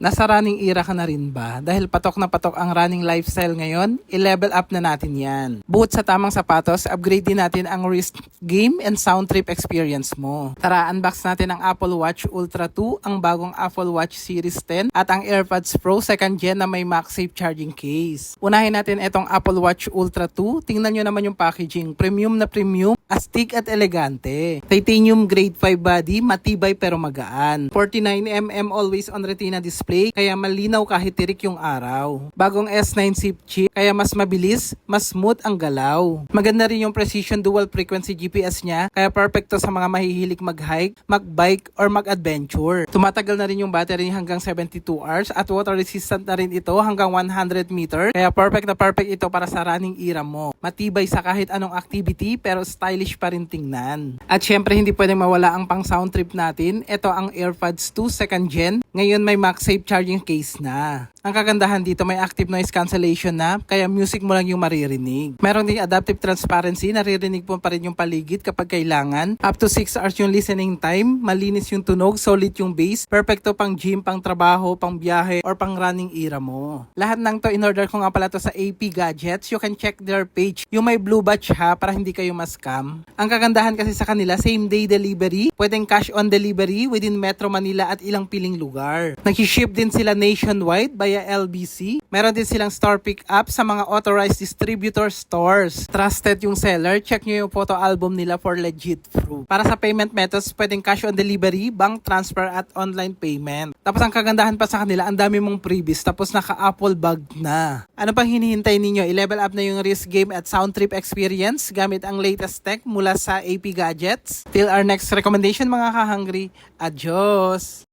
Nasa running era ka na rin ba? Dahil patok na patok ang running lifestyle ngayon, i-level up na natin yan. Bukod sa tamang sapatos, upgrade din natin ang wrist game and sound trip experience mo. Tara, unbox natin ang Apple Watch Ultra 2, ang bagong Apple Watch Series 10 at ang AirPods Pro 2nd Gen na may MagSafe charging case. Unahin natin itong Apple Watch Ultra 2. Tingnan nyo naman yung packaging. Premium na premium, astig at elegante. Titanium grade 5 body, matibay pero magaan. 49mm always on retina display, kaya malinaw kahit tirik yung araw. Bagong S9 SIP chip, kaya mas mabilis, mas smooth ang galaw. Maganda rin yung precision dual frequency GPS niya, kaya perfecto sa mga mahihilig mag-hike, mag-bike, or mag-adventure. Tumatagal na rin yung battery hanggang 72 hours at water resistant na rin ito hanggang 100 meter, kaya perfect na perfect ito para sa running era mo. Matibay sa kahit anong activity pero stylish pa rin tingnan. At syempre hindi pwedeng mawala ang pang sound trip natin. Ito ang AirPods 2 2nd Gen. Ngayon may MagSafe charging case na. Ang kagandahan dito may active noise cancellation na, kaya music mo lang yung maririnig. Meron ding adaptive transparency, naririnig mo pa rin yung paligid kapag kailangan. Up to 6 hours yung listening time, malinis yung tunog, solid yung bass, perfecto pang gym, pang trabaho, pang biyahe, or pang running era mo. Lahat ng to in-order ko nga pala to sa AP Gadgets. You can check their page. Yung may blue badge ha, para hindi kayo ma-scam. Ang kagandahan kasi sa kanila, same day delivery, pwedeng cash on delivery within Metro Manila at ilang piling lugar. Nag-ship din sila nationwide via LBC. Meron din silang store pick up sa mga authorized distributor stores. Trusted yung seller. Check nyo yung photo album nila for legit proof. Para sa payment methods, pwedeng cash on delivery, bank transfer at online payment. Tapos ang kagandahan pa sa kanila, ang dami mong freebies tapos naka-Apple bag na. Ano pang hinihintay ninyo? I-level up na yung wrist game at sound trip experience gamit ang latest tech mula sa AP Gadgets. Till our next recommendation mga ka-hungry. Adios!